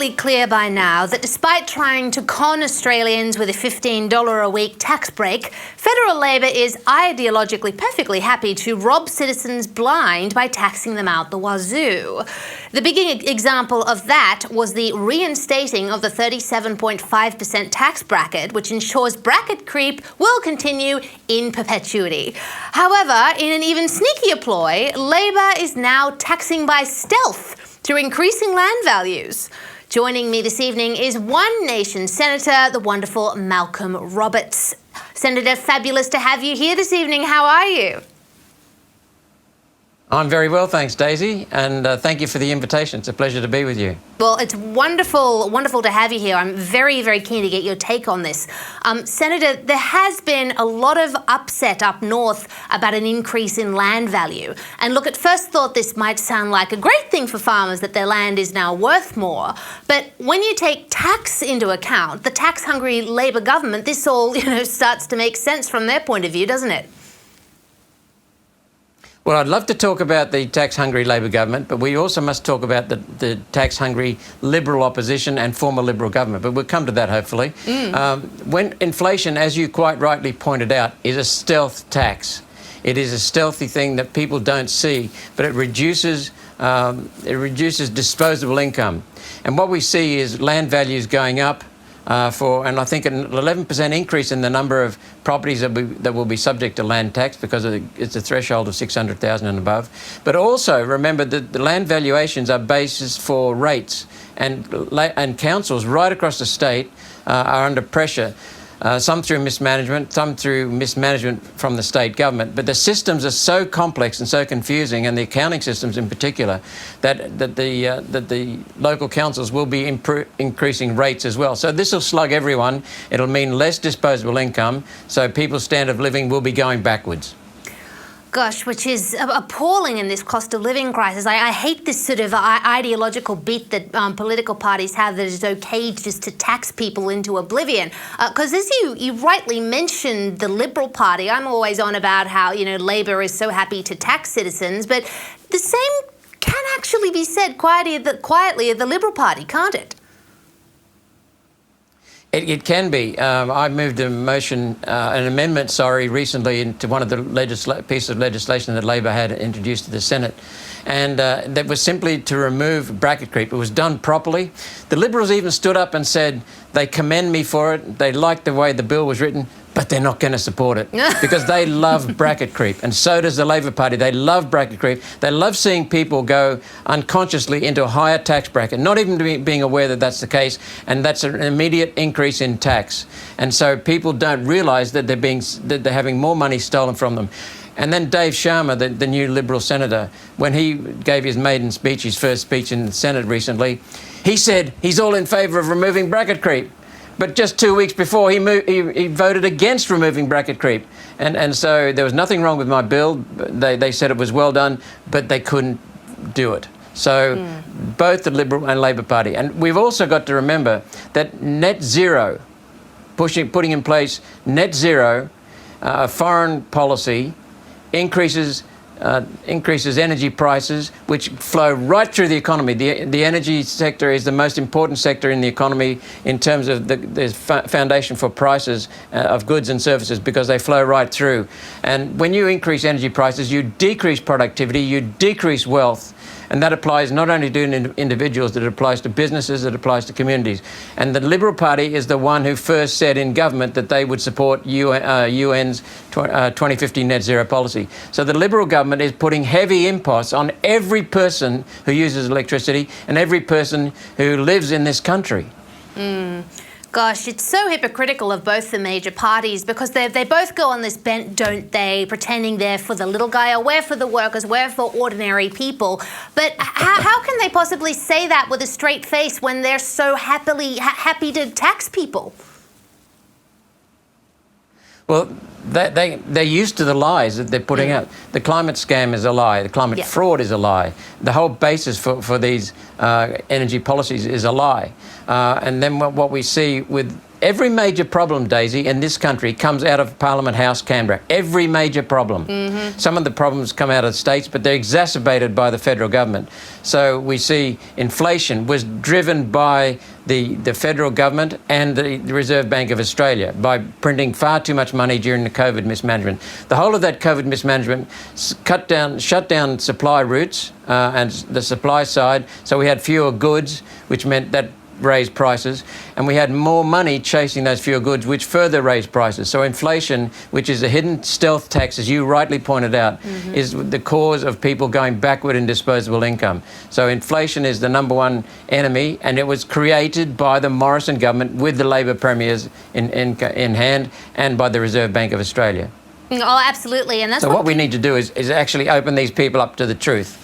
abundantly clear by now that despite trying to con Australians with a $15 a week tax break, federal Labor is ideologically perfectly happy to rob citizens blind by taxing them out the wazoo. The beginning example of that was the reinstating of the 37.5% tax bracket, which ensures bracket creep will continue in perpetuity. However, in an even sneakier ploy, Labor is now taxing by stealth through increasing land values. Joining me this evening is One Nation Senator, the wonderful Malcolm Roberts. Senator, fabulous to have you here this evening. How are you? I'm very well, thanks, Daisy, and thank you for the invitation. It's a pleasure to be with you. Well, it's wonderful to have you here. I'm very, very keen to get your take on this. Senator, there has been a lot of upset up north about an increase in land value. And look, at first thought, this might sound like a great thing for farmers that their land is now worth more. But when you take tax into account, the tax-hungry Labor government, this all, starts to make sense from their point of view, doesn't it? Well, I'd love to talk about the tax-hungry Labor government, but we also must talk about the tax-hungry Liberal opposition and former Liberal government. But we'll come to that, hopefully. When inflation, as you quite rightly pointed out, is a stealth tax. It is a stealthy thing that people don't see, but it reduces disposable income. And what we see is land values going up, and I think an 11% increase in the number of properties that will be subject to land tax because it's a threshold of 600,000 and above. But also remember that the land valuations are basis for rates, and councils right across the state are under pressure. Some through mismanagement, some through mismanagement from the state government. But the systems are so complex and so confusing, and the accounting systems in particular, that the local councils will be increasing rates as well. So this will slug everyone. It'll mean less disposable income, so people's standard of living will be going backwards. Gosh, which is appalling in this cost of living crisis. I hate this sort of ideological beat that political parties have, that it's okay just to tax people into oblivion. Because as you rightly mentioned, the Liberal Party, I'm always on about how, Labor is so happy to tax citizens, but the same can actually be said quietly of the Liberal Party, can't it? It can be. I moved an amendment, recently into one of the pieces of legislation that Labor had introduced to the Senate. And that was simply to remove bracket creep. It was done properly. The Liberals even stood up and said they commend me for it. They liked the way the bill was written, but they're not going to support it because they love bracket creep. And so does the Labor Party. They love bracket creep. They love seeing people go unconsciously into a higher tax bracket, not even being aware that that's the case. And that's an immediate increase in tax. And so people don't realise that they're having more money stolen from them. And then Dave Sharma, the new Liberal senator, when he gave his maiden speech, his first speech in the Senate recently, he said he's all in favour of removing bracket creep. But just 2 weeks before, he voted against removing bracket creep. And so there was nothing wrong with my bill. They said it was well done, but they couldn't do it. So both the Liberal and Labor Party. And we've also got to remember that net zero, putting in place net zero, foreign policy, increases energy prices, which flow right through the economy. The energy sector is the most important sector in the economy in terms of the foundation for prices of goods and services, because they flow right through. And when you increase energy prices, you decrease productivity, you decrease wealth. And that applies not only to individuals, it applies to businesses, it applies to communities. And the Liberal Party is the one who first said in government that they would support UN's 2050 net zero policy. So the Liberal government is putting heavy imposts on every person who uses electricity and every person who lives in this country. Gosh, it's so hypocritical of both the major parties, because they both go on this bent, don't they, pretending they're for the little guy, or we're for the workers, we're for ordinary people. But how can they possibly say that with a straight face when they're so happy to tax people? Well, they're used to the lies that they're putting out. The climate scam is a lie. The climate fraud is a lie. The whole basis for these energy policies is a lie. And then what we see with every major problem, Daisy, in this country comes out of Parliament House, Canberra. Every major problem. Some of the problems come out of the states, but they're exacerbated by the federal government. So we see inflation was driven by the federal government and the Reserve Bank of Australia by printing far too much money during the COVID mismanagement. The whole of that COVID mismanagement shut down supply routes and the supply side, so we had fewer goods, which meant that raised prices, and we had more money chasing those fewer goods, which further raised prices. So inflation, which is a hidden stealth tax, as you rightly pointed out, is the cause of people going backward in disposable income. So inflation is the number one enemy, and it was created by the Morrison government with the Labor premiers in hand, and by the Reserve Bank of Australia. Oh, absolutely. And that's so what we need to do is actually open these people up to the truth.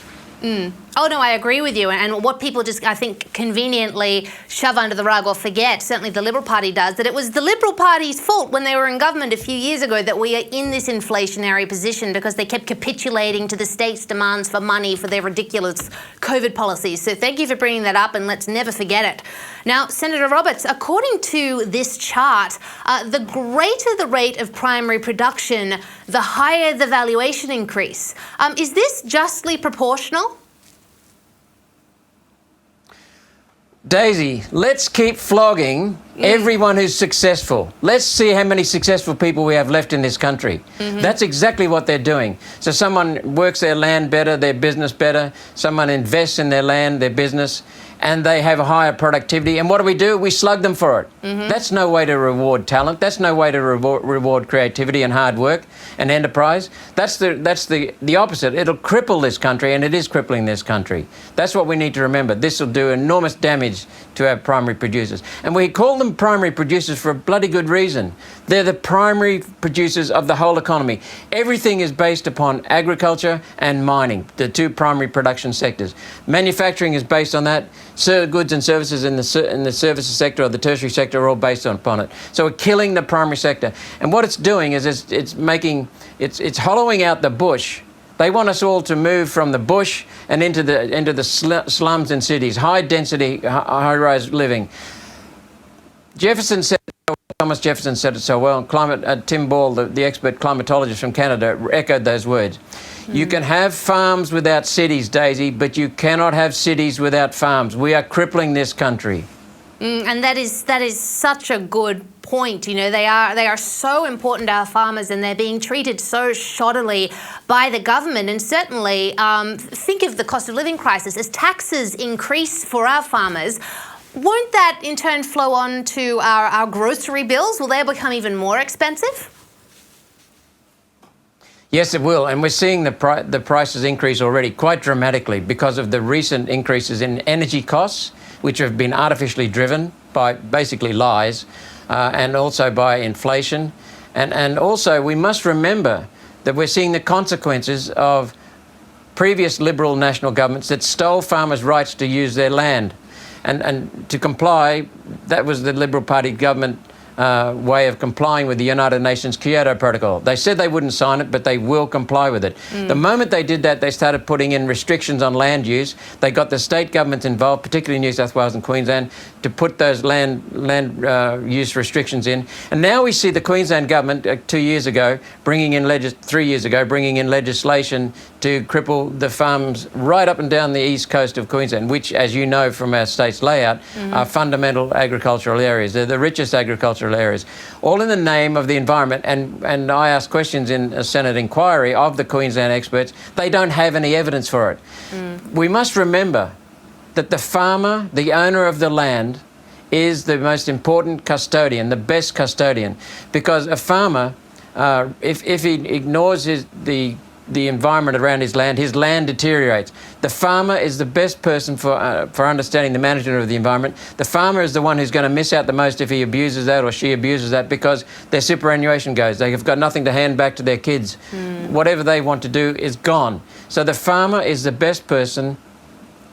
Oh, no, I agree with you. And what people just, I think, conveniently shove under the rug or forget, certainly the Liberal Party does, that it was the Liberal Party's fault when they were in government a few years ago that we are in this inflationary position because they kept capitulating to the state's demands for money for their ridiculous COVID policies. So thank you for bringing that up, and let's never forget it. Now, Senator Roberts, according to this chart, the greater the rate of primary production, the higher the valuation increase. Is this justly proportional? Daisy, let's keep flogging everyone who's successful. Let's see how many successful people we have left in this country. That's exactly what they're doing. So someone works their land better, their business better, someone invests in their land, their business, and they have a higher productivity. And what do? We slug them for it. That's no way to reward talent. That's no way to reward creativity and hard work and enterprise. That's the opposite. It'll cripple this country, and it is crippling this country. That's what we need to remember. This will do enormous damage to our primary producers. And we call them primary producers for a bloody good reason. They're the primary producers of the whole economy. Everything is based upon agriculture and mining, the two primary production sectors. Manufacturing is based on that. Goods and services in the services sector or the tertiary sector are all based upon it. So we're killing the primary sector. And what it's doing is it's hollowing out the bush. They want us all to move from the bush and into the slums and cities, high density, high-rise living. Thomas Jefferson said it so well. Tim Ball, the expert climatologist from Canada, echoed those words. You can have farms without cities, Daisy, but you cannot have cities without farms. We are crippling this country. And that is such a good point. You know, they are so important to our farmers, and they're being treated so shoddily by the government. And certainly, think of the cost of living crisis. As taxes increase for our farmers, won't that in turn flow on to our grocery bills? Will they become even more expensive? Yes, it will, and we're seeing the prices increase already quite dramatically because of the recent increases in energy costs, which have been artificially driven by basically lies, and also by inflation. And also we must remember that we're seeing the consequences of previous Liberal national governments that stole farmers' rights to use their land. And to comply, that was the Liberal Party government way of complying with the United Nations Kyoto Protocol. They said they wouldn't sign it, but they will comply with it. The moment they did that, they started putting in restrictions on land use. They got the state governments involved, particularly New South Wales and Queensland, to put those land use restrictions in. And now we see the Queensland government 3 years ago bringing in legislation to cripple the farms right up and down the east coast of Queensland, which, as you know from our state's layout, are fundamental agricultural areas. They're the richest agricultural areas, all in the name of the environment. And I asked questions in a Senate inquiry of the Queensland experts. They don't have any evidence for it. We must remember that the farmer, the owner of the land, is the most important custodian, the best custodian, because a farmer, if he ignores the environment around his land deteriorates. The farmer is the best person for understanding the management of the environment. The farmer is the one who's going to miss out the most if he abuses that or she abuses that, because their superannuation goes. They have got nothing to hand back to their kids. Whatever they want to do is gone. So the farmer is the best person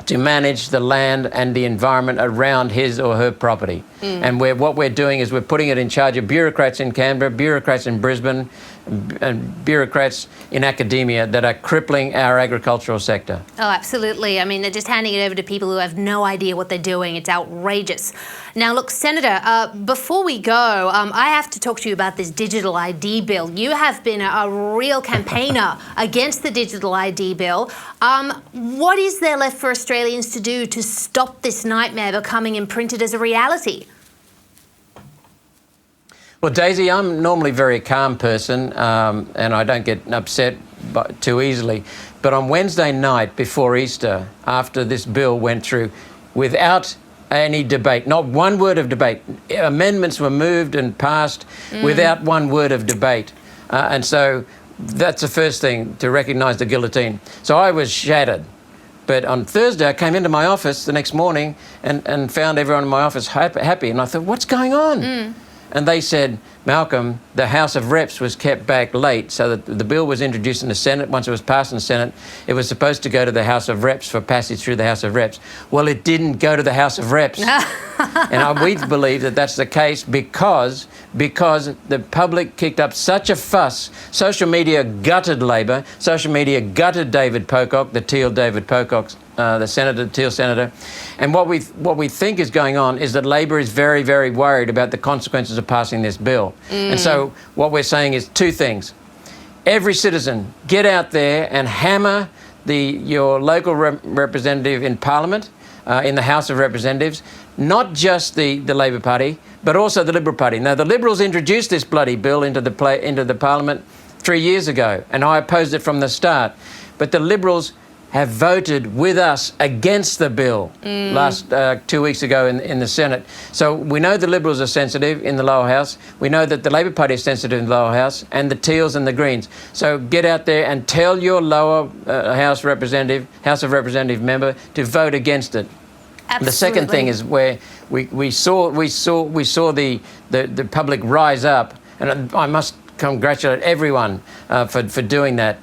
to manage the land and the environment around his or her property. And what we're doing is we're putting it in charge of bureaucrats in Canberra, bureaucrats in Brisbane, and bureaucrats in academia that are crippling our agricultural sector. Oh, absolutely. I mean, they're just handing it over to people who have no idea what they're doing. It's outrageous. Now, look, Senator, before we go, I have to talk to you about this digital ID bill. You have been a real campaigner against the digital ID bill. What is there left for Australians to do to stop this nightmare becoming imprinted as a reality? Well, Daisy, I'm normally a very calm person and I don't get upset too easily. But on Wednesday night before Easter, after this bill went through, without any debate, not one word of debate, amendments were moved and passed without one word of debate. And so that's the first thing, to recognise the guillotine. So I was shattered. But on Thursday, I came into my office the next morning and found everyone in my office happy. And I thought, what's going on? And they said, Malcolm, the House of Reps was kept back late, so that the bill was introduced in the Senate. Once it was passed in the Senate, it was supposed to go to the House of Reps for passage through the House of Reps. Well, it didn't go to the House of Reps. And we believe that that's the case because the public kicked up such a fuss. Social media gutted Labor. Social media gutted David Pocock, the Teal David Pocock, the senator, Teal senator. And what we think is going on is that Labor is very, very worried about the consequences of passing this bill. And so what we're saying is two things. Every citizen, get out there and hammer your local representative in Parliament, in the House of Representatives, not just the Labor Party, but also the Liberal Party. Now, the Liberals introduced this bloody bill into the Parliament 3 years ago, and I opposed it from the start. But the Liberals have voted with us against the bill last 2 weeks ago in the Senate. So we know the Liberals are sensitive in the lower house. We know that the Labor Party is sensitive in the lower house, and the Teals and the Greens. So get out there and tell your lower House of Representative member to vote against it. Absolutely. The second thing is where we saw the public rise up, and I must congratulate everyone for doing that.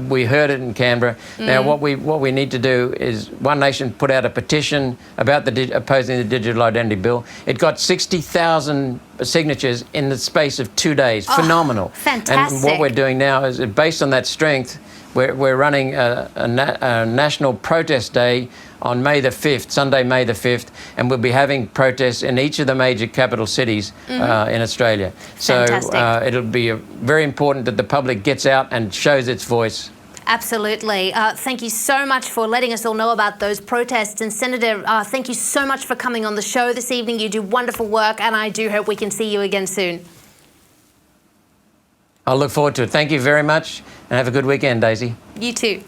We heard it in Canberra. Now, what we need to do is One Nation put out a petition about opposing the Digital Identity Bill. It got 60,000 signatures in the space of 2 days. Phenomenal. Fantastic. And what we're doing now is, based on that strength, we're running a national protest day on May the 5th, Sunday, May the 5th, and we'll be having protests in each of the major capital cities in Australia. So it'll be very important that the public gets out and shows its voice. Absolutely. Thank you so much for letting us all know about those protests. And Senator, thank you so much for coming on the show this evening. You do wonderful work, and I do hope we can see you again soon. I'll look forward to it. Thank you very much, and have a good weekend, Daisy. You too.